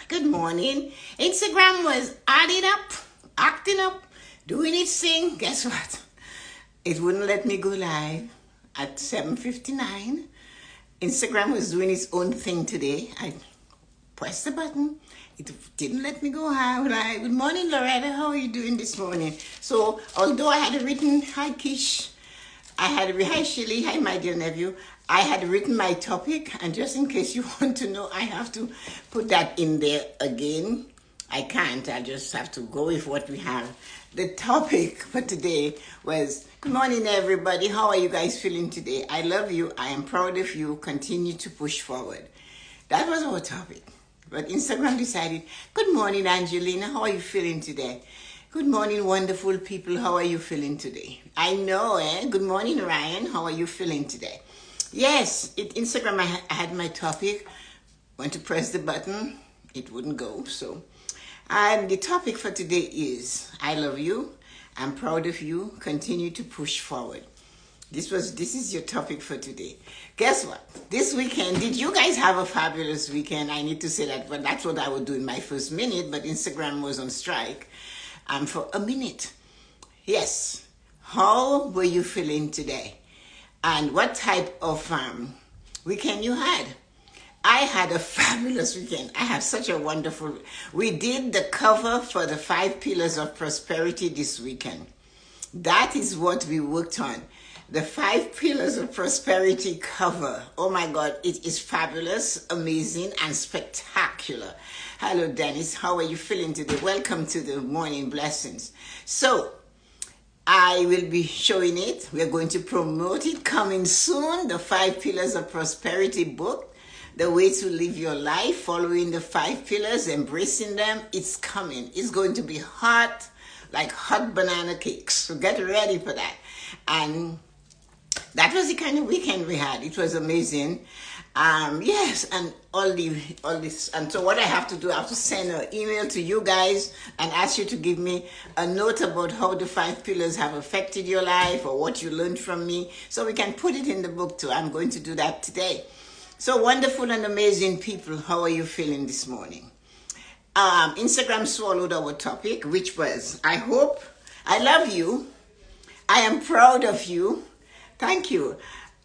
Good morning. Instagram was acting up, doing its thing. Guess what? It wouldn't let me go live at 7:59. Instagram was doing its own thing today. I pressed the button. It didn't let me go live. Good morning, Loretta. How are you doing this morning? So, although I had written, hi, Kish. Hi, Shirley. Hi, my dear nephew. I had written my topic, and just in case you want to know, I have to put that in there again. I can't. I just have to go with what we have. The topic for today was, good morning, everybody. How are you guys feeling today? I love you. I am proud of you. Continue to push forward. That was our topic. But Instagram decided, good morning, Angelina. How are you feeling today? Good morning, wonderful people. How are you feeling today? I know, eh? Good morning, Ryan. How are you feeling today? Yes, Instagram, I had my topic. Went to press the button. It wouldn't go. So, the topic for today is, I love you. I'm proud of you. Continue to push forward. This is your topic for today. Guess what? This weekend, did you guys have a fabulous weekend? I need to say that, but that's what I would do in my first minute, but Instagram was on strike for a minute. Yes. How were you feeling today? And what type of weekend you had? I had a fabulous weekend. I have such a wonderful... We did the cover for the 5 Pillars of Prosperity this weekend. That is what we worked on. The 5 Pillars of Prosperity cover. Oh my God, it is fabulous, amazing, and spectacular. Hello, Dennis. How are you feeling today? Welcome to the Morning Blessings. So, I will be showing it. We're going to promote it coming soon. The 5 Pillars of Prosperity book. The way to live your life, following the 5 pillars, embracing them. It's coming. It's going to be hot, like hot banana cakes. So get ready for that. And that was the kind of weekend we had. It was amazing. Yes, and all this. And so what I have to do, I have to send an email to you guys and ask you to give me a note about how the 5 pillars have affected your life or what you learned from me, so we can put it in the book too. I'm going to do that today. So wonderful and amazing people, how are you feeling this morning? Instagram swallowed our topic, which was, I hope, I love you, I am proud of you. Thank you.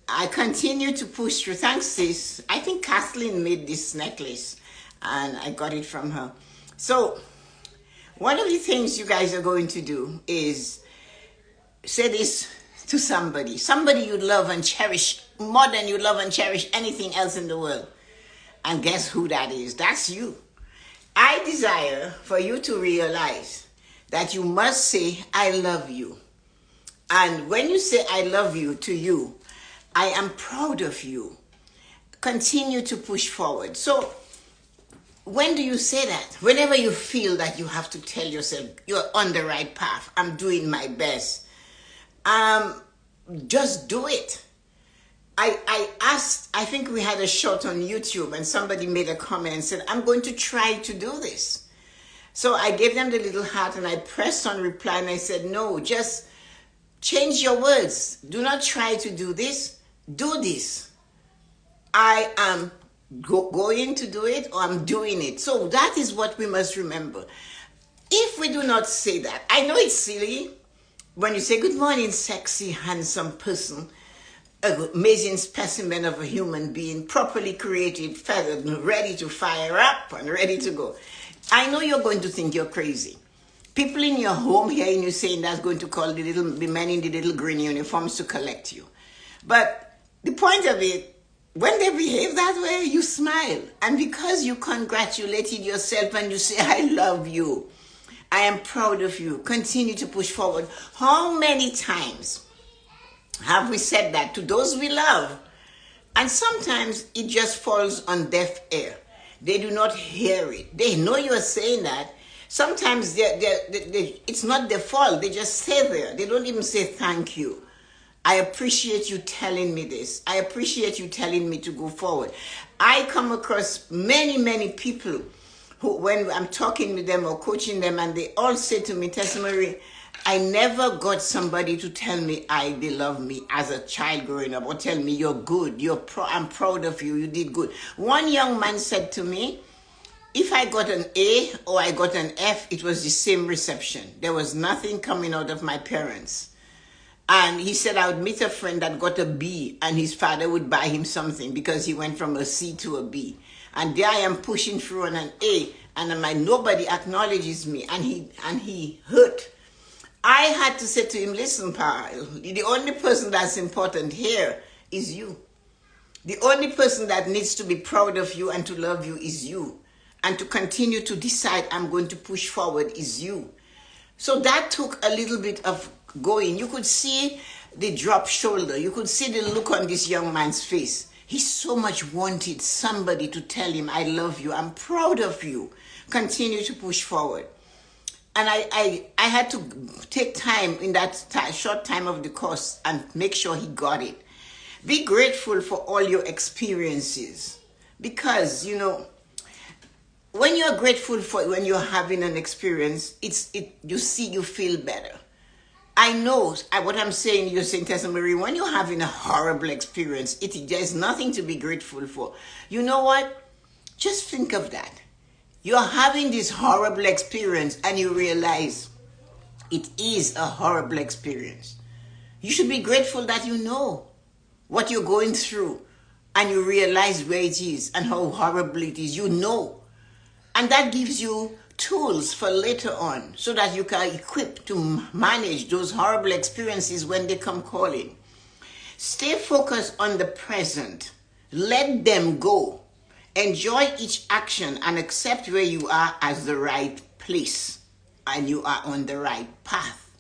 I continue to push through. Thanks, sis. I think Kathleen made this necklace and I got it from her. So one of the things you guys are going to do is say this to somebody you love and cherish more than you love and cherish anything else in the world. And guess who that is? That's you. I desire for you to realize that you must say, I love you. And when you say, I love you to you, I am proud of you. Continue to push forward. So, when do you say that? Whenever you feel that you have to tell yourself, you're on the right path, I'm doing my best. Just do it. I asked, I think we had a shot on YouTube and somebody made a comment and said, I'm going to try to do this. So I gave them the little heart and I pressed on reply and I said, no, just change your words. Do not try to do this. Do this. I am going to do it, or I'm doing it. So that is what we must remember. If we do not say that, I know it's silly when you say, good morning, sexy, handsome person, an amazing specimen of a human being, properly created, feathered, and ready to fire up and ready to go. I know you're going to think you're crazy. People in your home hearing you saying that's going to call the men in the little green uniforms to collect you. But the point of it, when they behave that way, you smile. And because you congratulated yourself and you say, I love you, I am proud of you, continue to push forward. How many times have we said that to those we love? And sometimes it just falls on deaf ear. They do not hear it. They know you are saying that. Sometimes it's not their fault. They just stay there. They don't even say thank you. I appreciate you telling me this. I appreciate you telling me to go forward. I come across many, many people who, when I'm talking with them or coaching them, and they all say to me, Tessa-Marie, I never got somebody to tell me they love me as a child growing up, or tell me you're good, I'm proud of you, you did good. One young man said to me, if I got an A or I got an F, it was the same reception. There was nothing coming out of my parents. And he said I would meet a friend that got a B and his father would buy him something because he went from a C to a B. And there I am pushing through on an A, and nobody acknowledges me, and he hurt. I had to say to him, listen, pal, the only person that's important here is you. The only person that needs to be proud of you and to love you is you. And to continue to decide I'm going to push forward is you. So that took a little bit of going. You could see the drop shoulder. You could see the look on this young man's face. He so much wanted somebody to tell him, I love you, I'm proud of you. Continue to push forward. And I had to take time in that short time of the course and make sure he got it. Be grateful for all your experiences. Because, you know, when you're grateful for when you're having an experience, you feel better. I know what I'm saying, you're saying, Tessa-Marie, when you're having a horrible experience, there's nothing to be grateful for. You know what? Just think of that. You're having this horrible experience and you realize it is a horrible experience. You should be grateful that you know what you're going through and you realize where it is and how horrible it is. You know. And that gives you tools for later on so that you can equip to manage those horrible experiences when they come calling. Stay focused on the present. Let them go. Enjoy each action and accept where you are as the right place and you are on the right path.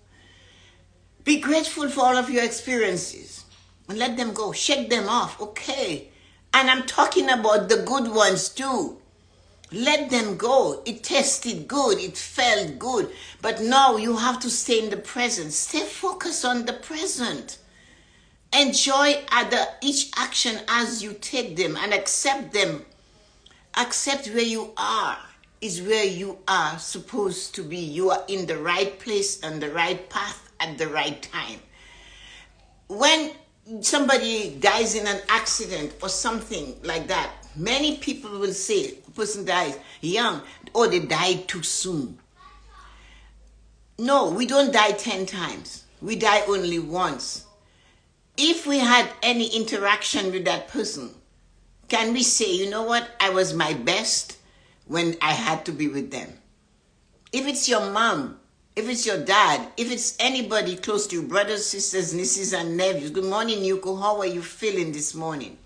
Be grateful for all of your experiences and let them go. Shake them off. Okay. And I'm talking about the good ones too. Let them go. It tasted good. It felt good. But now you have to stay in the present. Stay focused on the present. Enjoy each action as you take them and accept them. Accept where you are is where you are supposed to be. You are in the right place and the right path at the right time. When somebody dies in an accident or something like that, many people will say, a person dies young, or they died too soon. No, we don't die 10 times. We die only once. If we had any interaction with that person, can we say, you know what, I was my best when I had to be with them? If it's your mom, if it's your dad, if it's anybody close to you, brothers, sisters, nieces, and nephews, good morning, Yuko, how are you feeling this morning?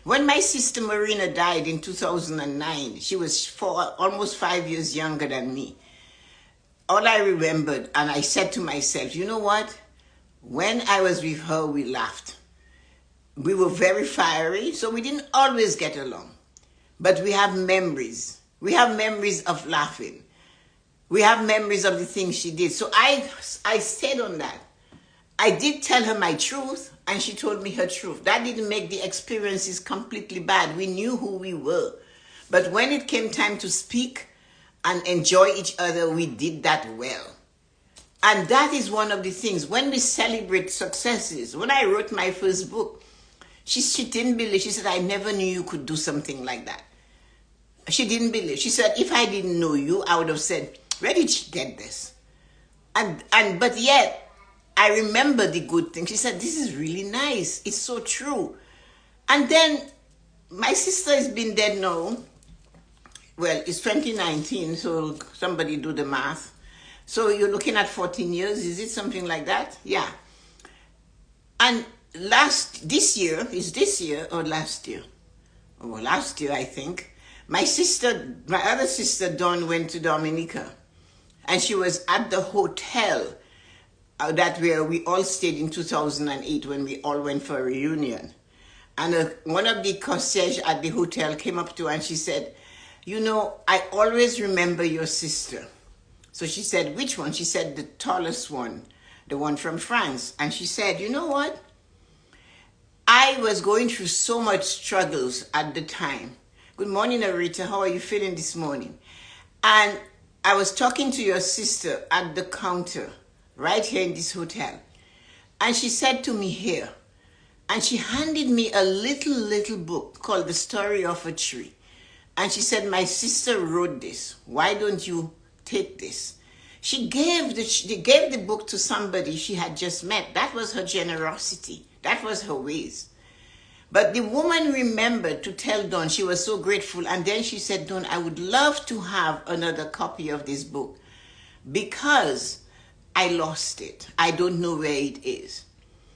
When my sister Marina died in 2009, she was almost 5 years younger than me. All I remembered, and I said to myself, you know what? When I was with her, we laughed. We were very fiery, so we didn't always get along. But we have memories. We have memories of laughing. We have memories of the things she did. So I stayed on that. I did tell her my truth, and she told me her truth. That didn't make the experiences completely bad. We knew who we were. But when it came time to speak and enjoy each other, we did that well. And that is one of the things. When we celebrate successes, when I wrote my first book, she didn't believe. She said, I never knew you could do something like that. She didn't believe. She said, if I didn't know you, I would have said, where did she get this? But yet, I remember the good thing. She said, this is really nice. It's so true. And then my sister has been dead now. Well, it's 2019, so somebody do the math. So you're looking at 14 years. Is it something like that? Yeah. And this year or last year? Oh, last year, I think. My other sister, Dawn, went to Dominica. And she was at the hotel where we all stayed in 2008 when we all went for a reunion. And one of the concierge at the hotel came up to her and she said, you know, I always remember your sister. So she said, which one? She said, the tallest one, the one from France. And she said, you know what? I was going through so much struggles at the time. Good morning, Arita. How are you feeling this morning? And I was talking to your sister at the counter right here in this hotel. And she said to me here, and she handed me a little book called The Story of a Tree. And she said, my sister wrote this. Why don't you take this? She gave the book to somebody she had just met. That was her generosity. That was her ways. But the woman remembered to tell Dawn she was so grateful. And then she said, Dawn, I would love to have another copy of this book because I lost it. I don't know where it is.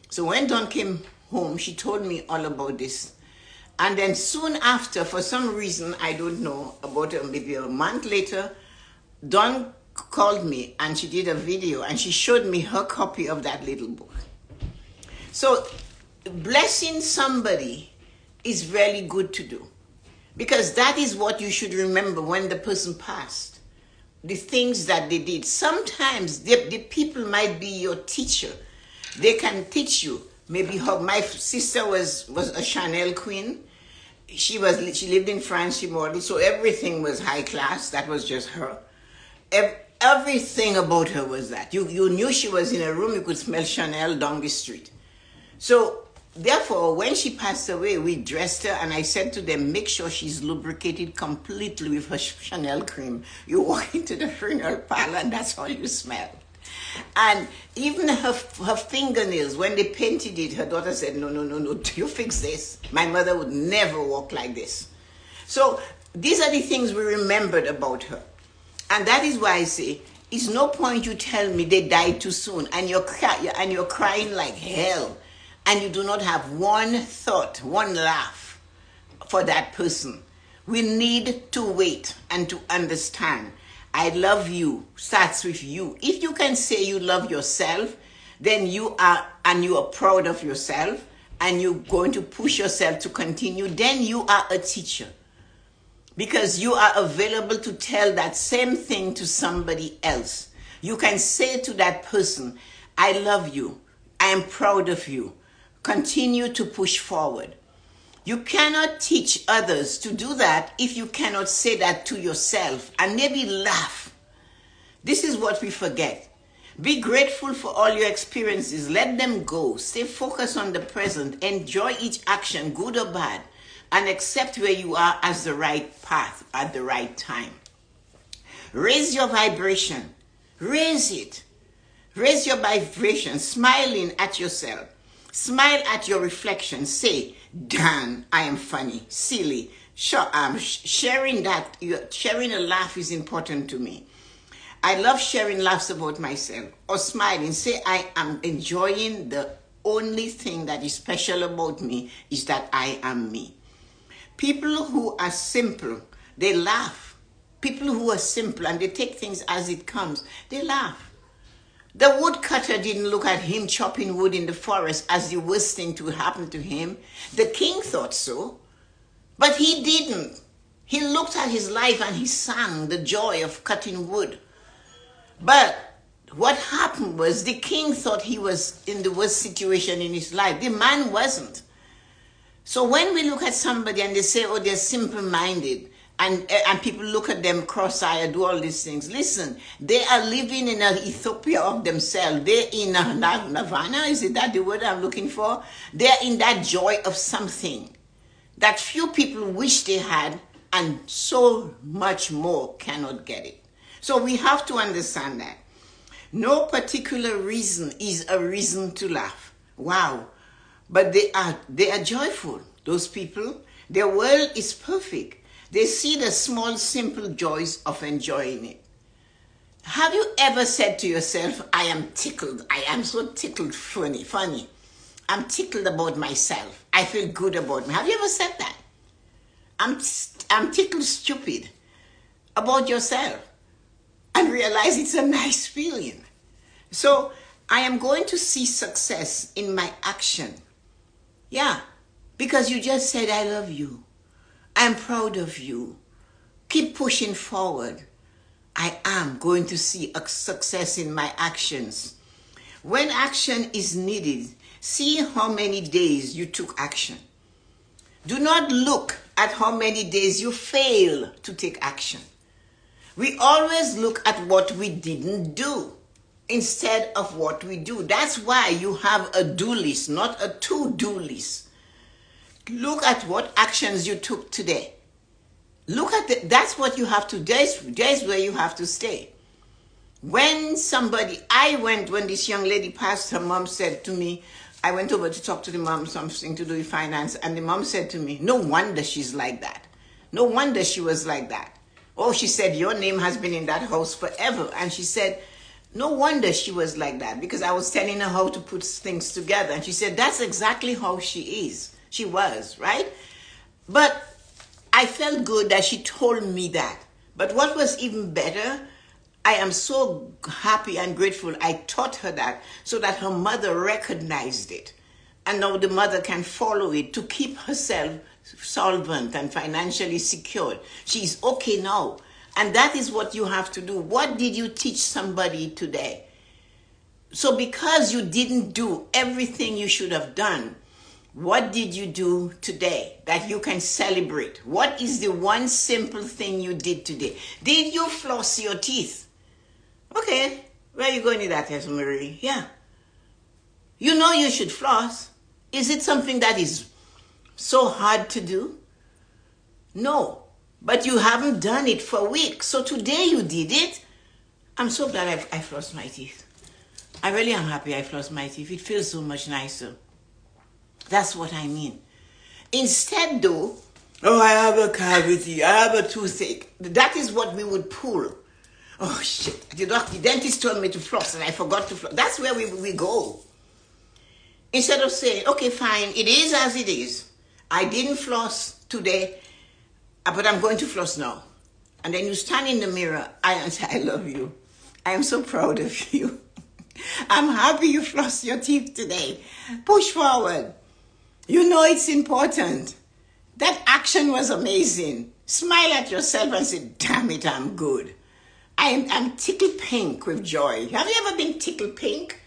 So when Dawn came home, she told me all about this. And then soon after, for some reason, I don't know, about maybe a month later, Dawn called me and she did a video and she showed me her copy of that little book. So blessing somebody is really good to do, because that is what you should remember when the person passed. The things that they did. Sometimes the people might be your teacher. They can teach you. Maybe my sister was a Chanel queen. She lived in France, she modeled, so everything was high class. That was just her. Everything about her was that. You knew she was in a room, you could smell Chanel down the street. So therefore, when she passed away, we dressed her, and I said to them, make sure she's lubricated completely with her Chanel cream. You walk into the funeral parlor and that's all you smell. And even her fingernails, when they painted it, her daughter said, no, you fix this. My mother would never walk like this. So these are the things we remembered about her. And that is why I say, it's no point you tell me they died too soon and you're crying like hell and you do not have one thought, one laugh for that person. We need to wait and to understand. I love you starts with you. If you can say you love yourself, then you are proud of yourself and you're going to push yourself to continue, then you are a teacher. Because you are available to tell that same thing to somebody else. You can say to that person, I love you. I am proud of you. Continue to push forward. You cannot teach others to do that if you cannot say that to yourself and maybe laugh. This is what we forget. Be grateful for all your experiences. Let them go. Stay focused on the present. Enjoy each action, good or bad, and accept where you are as the right path at the right time. Raise your vibration. Raise it. Raise your vibration, smiling at yourself. Smile at your reflection. Say, Dan, I am funny, silly. Sharing a laugh is important to me. I love sharing laughs about myself. Or smiling. Say, I am enjoying the only thing that is special about me is that I am me. People who are simple, they laugh. People who are simple and they take things as it comes, they laugh. The woodcutter didn't look at him chopping wood in the forest as the worst thing to happen to him. The king thought so, but he didn't. He looked at his life and he sang the joy of cutting wood. But what happened was the king thought he was in the worst situation in his life. The man wasn't. So when we look at somebody and they say, oh, they're simple-minded, and people look at them cross-eyed, do all these things. Listen, they are living in an Ethiopia of themselves. They're in nirvana, is it that the word I'm looking for? They're in that joy of something that few people wish they had, and so much more cannot get it. So we have to understand that. No particular reason is a reason to laugh. Wow. But they are joyful, those people. Their world is perfect. They see the small, simple joys of enjoying it. Have you ever said to yourself, I am tickled. I am so tickled, funny. I'm tickled about myself. I feel good about me. Have you ever said that? I'm tickled stupid about yourself and realize it's a nice feeling. So I am going to see success in my action. Yeah, because you just said, I love you. I'm proud of you. Keep pushing forward. I am going to see a success in my actions. When action is needed, see how many days you took action. Do not look at how many days you fail to take action. We always look at what we didn't do instead of what we do. That's why you have a do list, not a to-do list. Look at what actions you took today. Look at that's what you have to, there's where you have to stay. When this young lady passed, her mom said to me, I went over to talk to the mom, something to do with finance, and the mom said to me, no wonder she's like that. No wonder she was like that. Oh, she said, your name has been in that house forever. And she said, no wonder she was like that, because I was telling her how to put things together. And she said, that's exactly how she is. She was, right? But I felt good that she told me that. But what was even better, I am so happy and grateful I taught her that, so that her mother recognized it. And now the mother can follow it to keep herself solvent and financially secured. She's okay now. And that is what you have to do. What did you teach somebody today? So because you didn't do everything you should have done, what did you do today that you can celebrate? What is the one simple thing you did today? Did you floss your teeth? Okay, where are you going with that, Tessa-Marie? Yeah. You know you should floss. Is it something that is so hard to do? No. But you haven't done it for weeks. So today you did it. I'm so glad I flossed my teeth. I really am happy I flossed my teeth. It feels so much nicer. That's what I mean. Instead though, oh, I have a cavity, I have a toothache. That is what we would pull. Oh shit, the dentist told me to floss and I forgot to floss. That's where we go. Instead of saying, okay, fine, it is as it is. I didn't floss today, but I'm going to floss now. And then you stand in the mirror and say, I love you. I am so proud of you. I'm happy you flossed your teeth today. Push forward. You know it's important. That action was amazing. Smile at yourself and say, damn it, I'm good. I'm tickled pink with joy. Have you ever been tickled pink?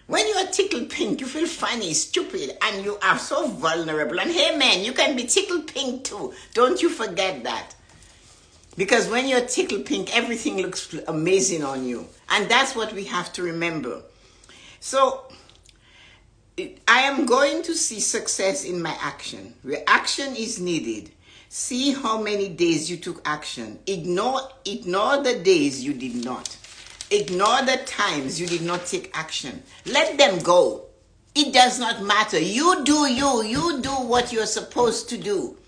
When you are tickled pink, you feel funny, stupid, and you are so vulnerable. And hey man, you can be tickled pink too. Don't you forget that. Because when you're tickled pink, everything looks amazing on you. And that's what we have to remember. So, I am going to see success in my action. Where action is needed, see how many days you took action. Ignore the days you did not. Ignore the times you did not take action. Let them go. It does not matter. You do you. You do what you're supposed to do.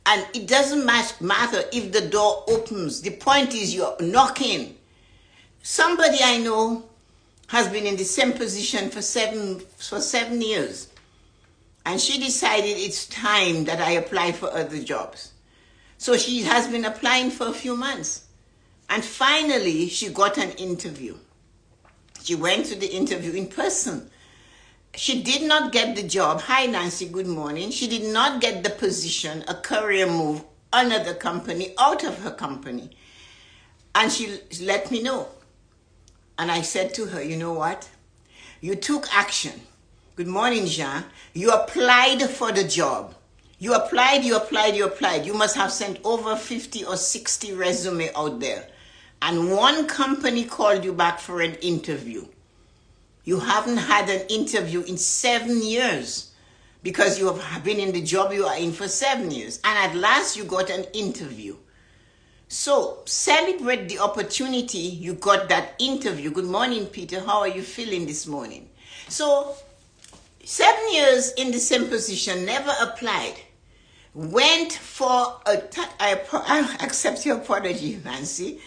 And it doesn't matter if the door opens. The point is you're knocking. Somebody I know has been in the same position for seven years. And she decided it's time that I apply for other jobs. So she has been applying for a few months. And finally, she got an interview. She went to the interview in person. She did not get the job. Hi, Nancy, good morning. She did not get the position, a career move, another company, out of her company. And she let me know. And I said to her, you know what? You took action. Good morning, Jean. You applied for the job. You applied. You must have sent over 50 or 60 resumes out there. And one company called you back for an interview. You haven't had an interview in 7 years because you have been in the job you are in for 7 years. And at last you got an interview. So celebrate the opportunity you got that interview. Good morning, Peter. How are you feeling this morning? So 7 years in the same position, never applied. Went for I accept your apology, Nancy.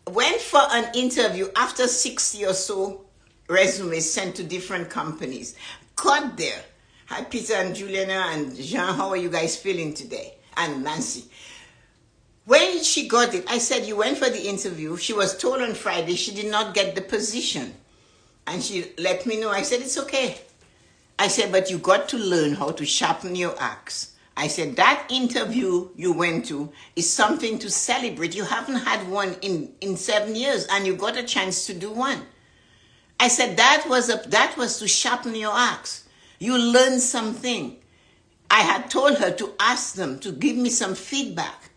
Went for an interview after 60 or so resumes sent to different companies. Got there. Hi, Peter and Juliana and Jean. How are you guys feeling today? And Nancy. When she got it, I said, you went for the interview. She was told on Friday she did not get the position. And she let me know. I said, it's okay. I said, but you got to learn how to sharpen your axe. I said, that interview you went to is something to celebrate. You haven't had one in 7 years, and you got a chance to do one. I said, that was to sharpen your axe. You learned something. I had told her to ask them to give me some feedback.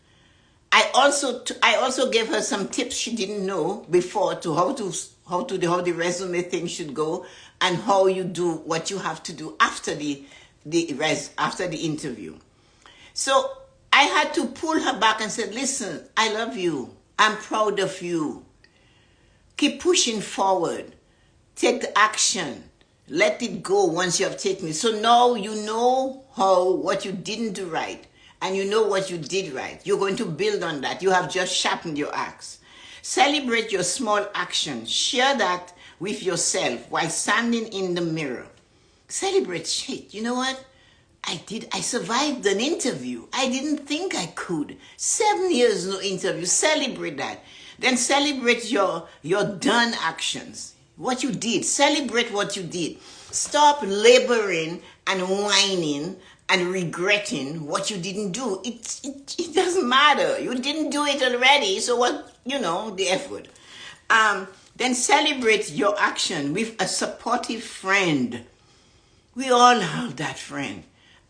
I also gave her some tips she didn't know before to how the resume thing should go and how you do what you have to do after the interview. So I had to pull her back and say, listen, I love you. I'm proud of you. Keep pushing forward. Take the action. Let it go once you have taken it. So now you know what you didn't do right. And you know what you did right. You're going to build on that. You have just sharpened your axe. Celebrate your small action. Share that with yourself while standing in the mirror. Celebrate shit. You know what? I survived an interview. I didn't think I could. 7 years no interview. Celebrate that. Then celebrate your done actions. What you did. Celebrate what you did. Stop laboring and whining and regretting what you didn't do. It doesn't matter. You didn't do it already. So what, the effort. Then celebrate your action with a supportive friend. We all have that friend.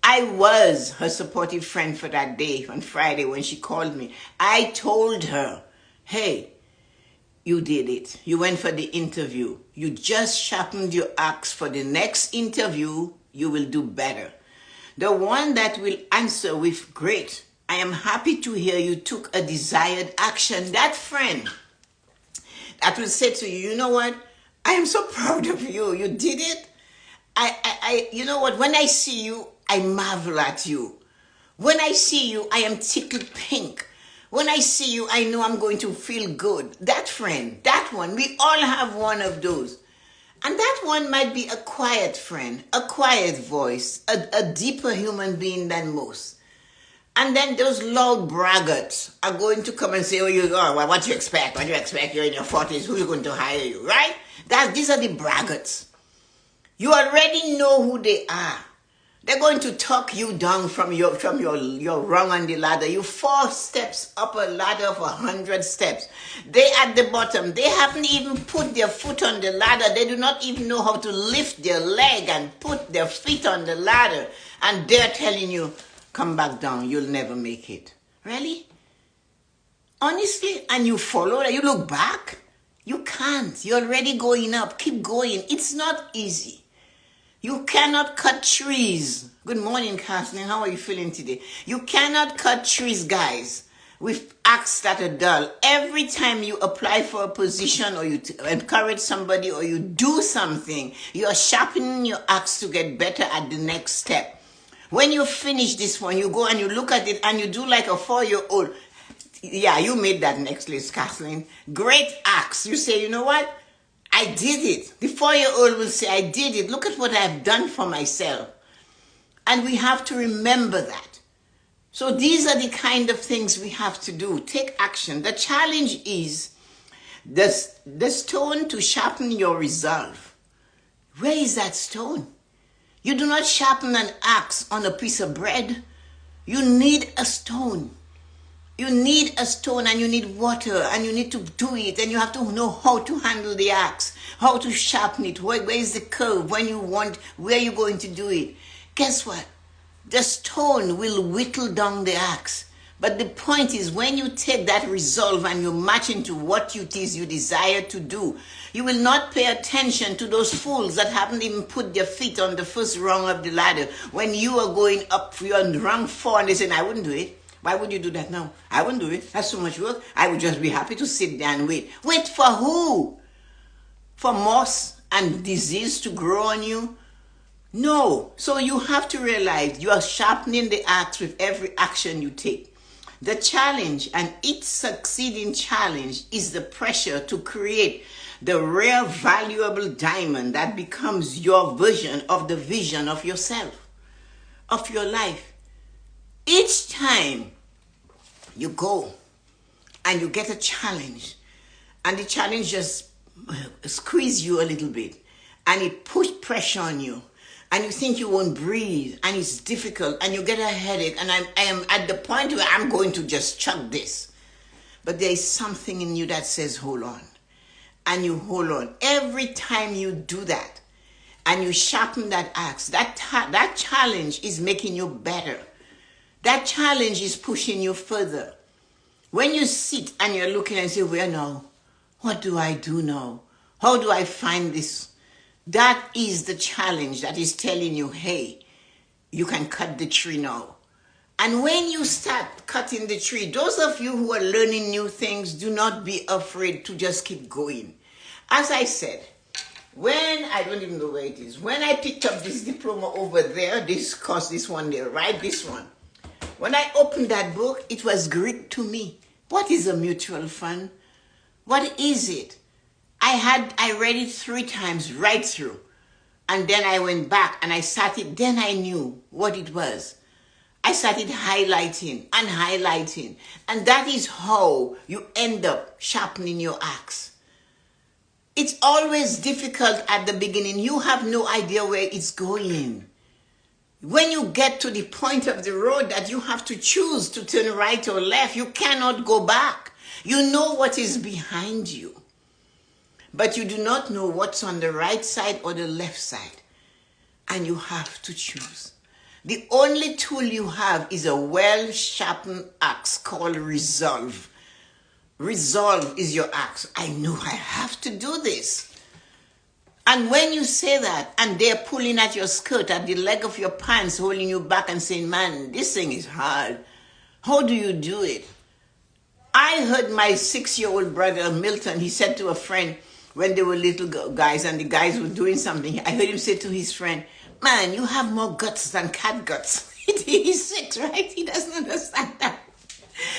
I was her supportive friend for that day on Friday when she called me. I told her, hey, you did it. You went for the interview. You just sharpened your axe. For the next interview, you will do better. The one that will answer with great, I am happy to hear you took a desired action. That friend that will say to you, you know what? I am so proud of you. You did it. You know what? When I see you, I marvel at you. When I see you, I am tickled pink. When I see you, I know I'm going to feel good. That friend, that one, we all have one of those. And that one might be a quiet friend, a quiet voice, a deeper human being than most. And then those loud braggarts are going to come and say, what do you expect? What do you expect? You're in your 40s. Who's going to hire you, right? These are the braggarts. You already know who they are. They're going to talk you down from your rung on the ladder. You 4 steps up a ladder of 100 steps. They at the bottom. They haven't even put their foot on the ladder. They do not even know how to lift their leg and put their feet on the ladder. And they're telling you, come back down. You'll never make it. Really? Honestly? And you follow that? You look back? You can't. You're already going up. Keep going. It's not easy. You cannot cut trees. Good morning, Kathleen. How are you feeling today? You cannot cut trees, guys, with acts that are dull. Every time you apply for a position or you encourage somebody or you do something, you are sharpening your axe to get better at the next step. When you finish this one, you go and you look at it and you do like a 4-year-old. Yeah, you made that next list, Kathleen. Great axe. You say, you know what? I did it. The 4-year-old will say, I did it. Look at what I've done for myself. And we have to remember that. So these are the kind of things we have to do. Take action. The challenge is the stone to sharpen your resolve. Where is that stone? You do not sharpen an axe on a piece of bread. You need a stone. You need a stone and you need water and you need to do it and you have to know how to handle the axe, how to sharpen it, where is the curve, where you're going to do it. Guess what? The stone will whittle down the axe. But the point is when you take that resolve and you match into what it is you desire to do, you will not pay attention to those fools that haven't even put their feet on the first rung of the ladder. When you are going up, you're on rung 4 and they say, I wouldn't do it. Why would you do that now? I wouldn't do it. That's so much work. I would just be happy to sit there and wait. Wait for who? For moss and disease to grow on you? No. So you have to realize you are sharpening the axe with every action you take. The challenge and its succeeding challenge is the pressure to create the rare, valuable diamond that becomes your version of the vision of yourself, of your life. Each time you go and you get a challenge and the challenge just squeeze you a little bit and it puts pressure on you and you think you won't breathe and it's difficult and you get a headache and I am at the point where I'm going to just chuck this. But there is something in you that says hold on, and you hold on. Every time you do that and you sharpen that axe, that challenge is making you better. That challenge is pushing you further. When you sit and you're looking and say, where now? What do I do now? How do I find this? That is the challenge that is telling you, hey, you can cut the tree now. And when you start cutting the tree, those of you who are learning new things, do not be afraid to just keep going. As I said, I don't even know where it is, when I picked up this diploma over there, this course, this one there, right, this one. When I opened that book, it was Greek to me. What is a mutual fund? What is it? I read it 3 times right through. And then I went back and I started, then I knew what it was. I started highlighting and highlighting. And that is how you end up sharpening your axe. It's always difficult at the beginning. You have no idea where it's going. When you get to the point of the road that you have to choose to turn right or left, you cannot go back. You know what is behind you, but you do not know what's on the right side or the left side, and you have to choose. The only tool you have is a well-sharpened axe called resolve. Resolve is your axe. I know I have to do this. And when you say that, and they're pulling at your skirt, at the leg of your pants, holding you back and saying, man, this thing is hard. How do you do it? I heard my 6-year-old brother, Milton, he said to a friend, when they were little guys and the guys were doing something, I heard him say to his friend, man, you have more guts than cat guts. He's 6, right? He doesn't understand that.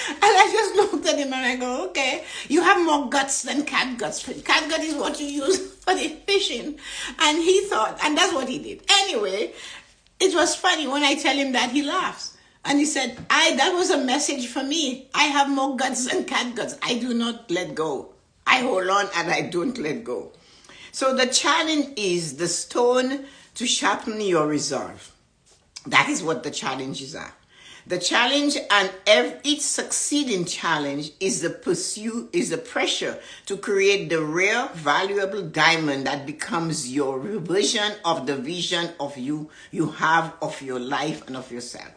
And I just looked at him and I go, okay, you have more guts than cat guts. Cat gut is what you use for the fishing. And he thought, and that's what he did. Anyway, it was funny when I tell him that, he laughs. And he said, that was a message for me. I have more guts than cat guts. I do not let go. I hold on and I don't let go. So the challenge is the stone to sharpen your resolve. That is what the challenges are. The challenge and each succeeding challenge is the pressure to create the rare, valuable diamond that becomes your revision of the vision of you have of your life and of yourself.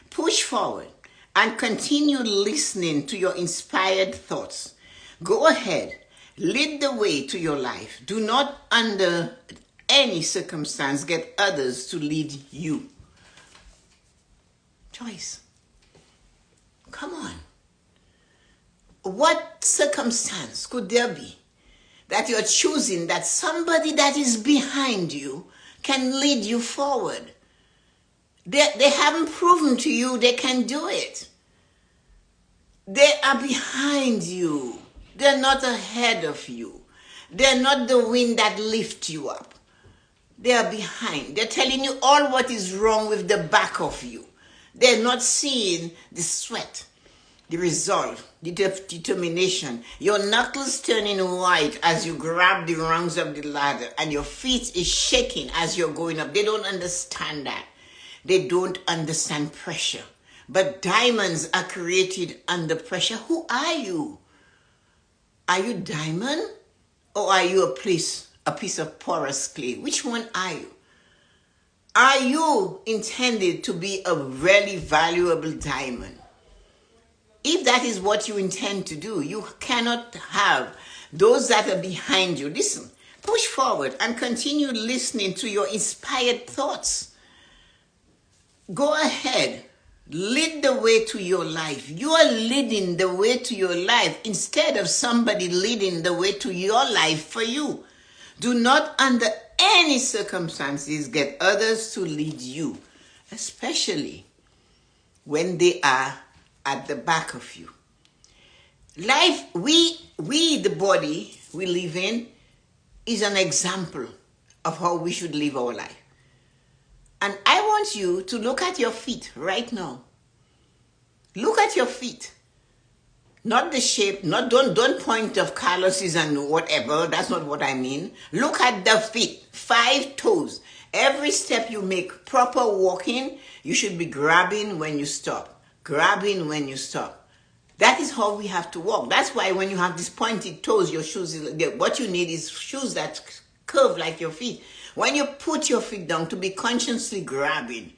Push forward and continue listening to your inspired thoughts. Go ahead, lead the way to your life. Do not, under any circumstance, get others to lead you. Choice. Come on. What circumstance could there be that you're choosing that somebody that is behind you can lead you forward? They haven't proven to you they can do it. They are behind you. They're not ahead of you. They're not the wind that lifts you up. They are behind. They're telling you all what is wrong with the back of you. They're not seeing the sweat, the resolve, the determination. Your knuckles turning white as you grab the rungs of the ladder and your feet is shaking as you're going up. They don't understand that. They don't understand pressure. But diamonds are created under pressure. Who are you? Are you diamond or are you a piece of porous clay? Which one are you? Are you intended to be a really valuable diamond? If that is what you intend to do, you cannot have those that are behind you. Listen, push forward and continue listening to your inspired thoughts. Go ahead, lead the way to your life. You are leading the way to your life instead of somebody leading the way to your life for you. Do not, under any circumstances, get others to lead you, especially when they are at the back of you. Life, we the body we live in, is an example of how we should live our life. And I want you to look at your feet right now. Look at your feet. Not the shape, don't point of calluses and whatever. That's not what I mean. Look at the feet, 5 toes. Every step you make, proper walking, you should be grabbing when you stop. Grabbing when you stop. That is how we have to walk. That's why when you have these pointed toes, your shoes, what you need is shoes that curve like your feet. When you put your feet down, to be consciously grabbing,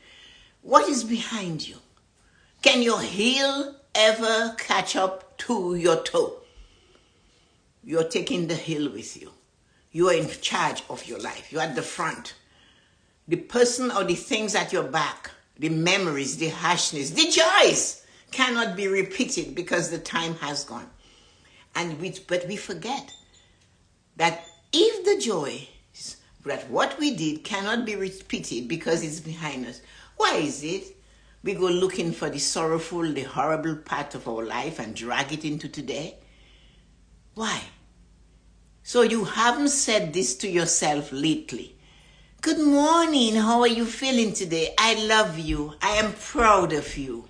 what is behind you? Can your heel ever catch up to your toe? You're taking the heel with you. You are in charge of your life. You're at the front. The person or the things at your back the memories, the harshness, the joys cannot be repeated because the time has gone. But we forget that if the joy that what we did cannot be repeated because it's behind us, why is it we go looking for the sorrowful, the horrible part of our life and drag it into today? Why? So you haven't said this to yourself lately. Good morning, how are you feeling today? I love you. I am proud of you.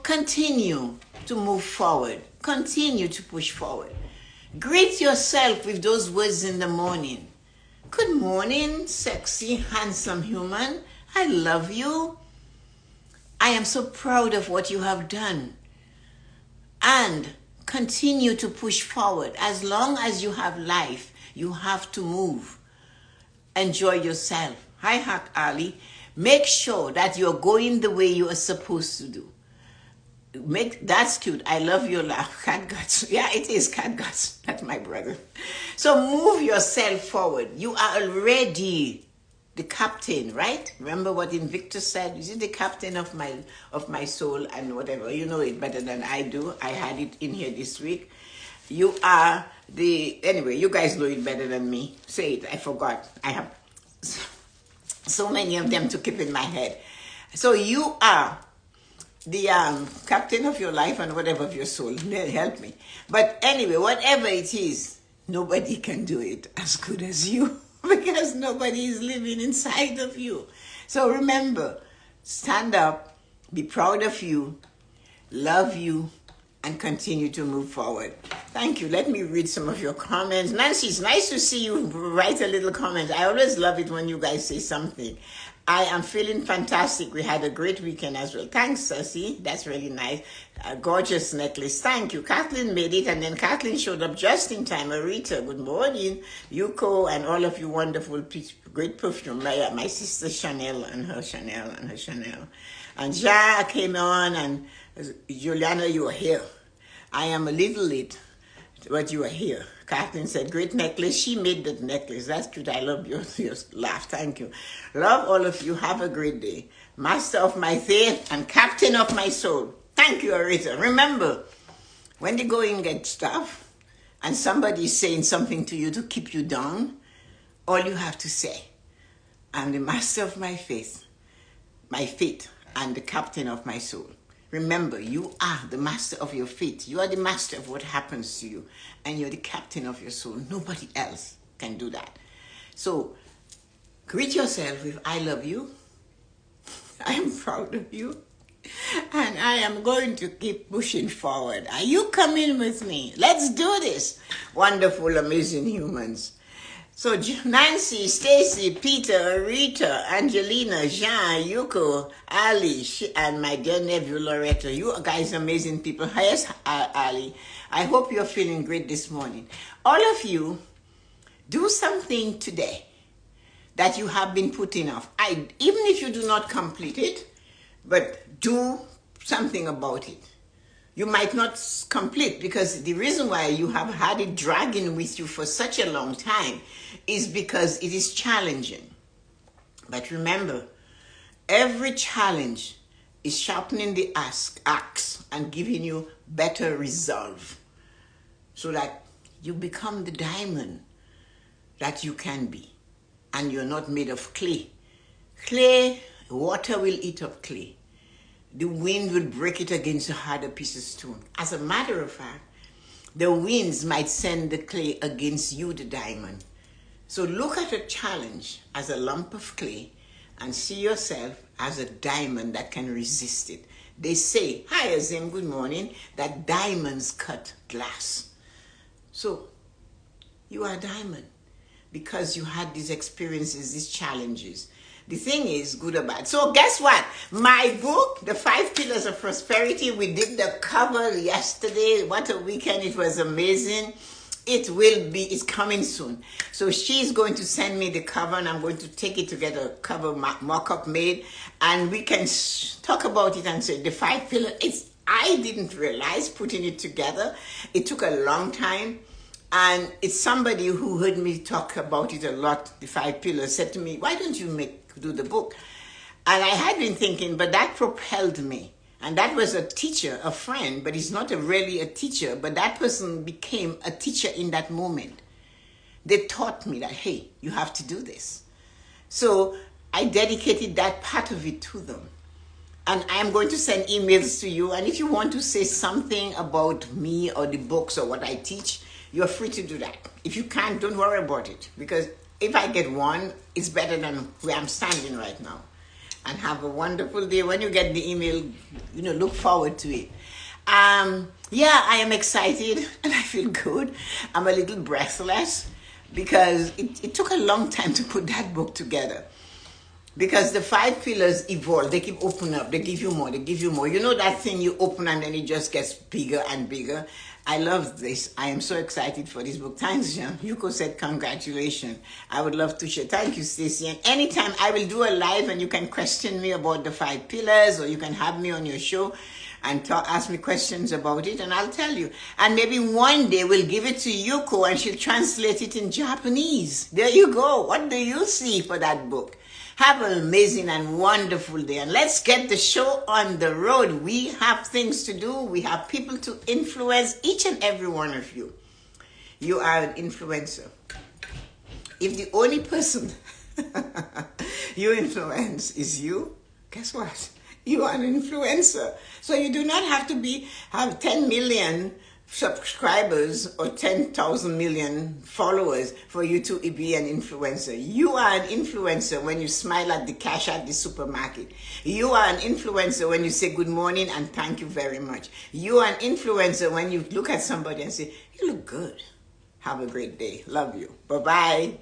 Continue to move forward. Continue to push forward. Greet yourself with those words in the morning. Good morning, sexy, handsome human. I love you. I am so proud of what you have done. And continue to push forward. As long as you have life, you have to move. Enjoy yourself. Hi, Hack Ali. Make sure that you're going the way you are supposed to do. That's cute. I love your laugh. Cat guts. Yeah, it is cat guts. That's my brother. So move yourself forward. You are already the captain, right? Remember what Invictus said? Is it the captain of my soul and whatever? You know it better than I do. I had it in here this week. You are anyway, you guys know it better than me. Say it. I forgot. I have so many of them to keep in my head. So you are the captain of your life and whatever of your soul. Help me. But anyway, whatever it is, nobody can do it as good as you because nobody is living inside of you. So remember, stand up, be proud of you, love you, and continue to move forward. Thank you. Let me read some of your comments. Nancy, it's nice to see you write a little comment. I always love it when you guys say something. I am feeling fantastic. We had a great weekend as well. Thanks, Cersei. That's really nice. A gorgeous necklace. Thank you. Kathleen made it, and then Kathleen showed up just in time. Arita, good morning. Yuko, and all of you wonderful, great perfume. My sister Chanel and her Chanel and her Chanel. And Ja came on, and Juliana, you are here. I am a little late, but you are here. Kathleen said, great necklace. She made that necklace. That's cute. I love your laugh. Thank you. Love all of you. Have a great day. Master of my faith and captain of my soul. Thank you, Arita. Remember, when the going gets tough and somebody is saying something to you to keep you down, all you have to say, I'm the master of my faith, and the captain of my soul. Remember, you are the master of your fate. You are the master of what happens to you. And you're the captain of your soul. Nobody else can do that. So, greet yourself with, I love you. I am proud of you. And I am going to keep pushing forward. Are you coming with me? Let's do this. Wonderful, amazing humans. So Nancy, Stacy, Peter, Rita, Angelina, Jean, Yuko, Ali, and my dear nephew Loretta. You guys are amazing people. Yes, Ali. I hope you're feeling great this morning. All of you, do something today that you have been putting off. Even if you do not complete it, but do something about it. You might not complete because the reason why you have had it dragging with you for such a long time is because it is challenging. But remember, every challenge is sharpening the axe and giving you better resolve so that you become the diamond that you can be. And you're not made of clay. Clay, water will eat up clay. The wind will break it against a harder piece of stone. As a matter of fact, the winds might send the clay against you, the diamond. So look at a challenge as a lump of clay and see yourself as a diamond that can resist it. They say, hi Azim, good morning, that diamonds cut glass. So you are a diamond because you had these experiences, these challenges. The thing is, good or bad. So guess what? My book, The 5 Pillars of Prosperity, we did the cover yesterday. What a weekend. It was amazing. It's coming soon. So she's going to send me the cover and I'm going to take it to get a cover mock-up made. And we can talk about it and say the 5 pillars. I didn't realize putting it together. It took a long time. And it's somebody who heard me talk about it a lot, the 5 pillars, said to me, why don't you do the book? And I had been thinking, but that propelled me. And that was a teacher, a friend, but he's not really a teacher, but that person became a teacher in that moment. They taught me that, hey, you have to do this. So I dedicated that part of it to them. And I am going to send emails to you. And if you want to say something about me or the books or what I teach, you're free to do that. If you can't, don't worry about it. Because if I get one, it's better than where I'm standing right now. And have a wonderful day. When you get the email, look forward to it. Yeah, I am excited and I feel good. I'm a little breathless because it took a long time to put that book together. Because the 5 pillars evolve. They keep opening up. They give you more. They give you more. You know that thing you open and then it just gets bigger and bigger? I love this. I am so excited for this book. Thanks, Jean. Yuko said congratulations. I would love to share. Thank you, Stacey. And anytime I will do a live and you can question me about the 5 pillars, or you can have me on your show and ask me questions about it and I'll tell you. And maybe one day we'll give it to Yuko and she'll translate it in Japanese. There you go. What do you see for that book? Have an amazing and wonderful day. And let's get the show on the road. We have things to do. We have people to influence, each and every one of you. You are an influencer. If the only person you influence is you, guess what? You are an influencer. So you do not have to have 10 million subscribers or 10,000 million followers for you to be an influencer. You are an influencer when you smile at the cash at the supermarket. You are an influencer when you say good morning and thank you very much. You are an influencer when you look at somebody and say, you look good. Have a great day. Love you. Bye-bye.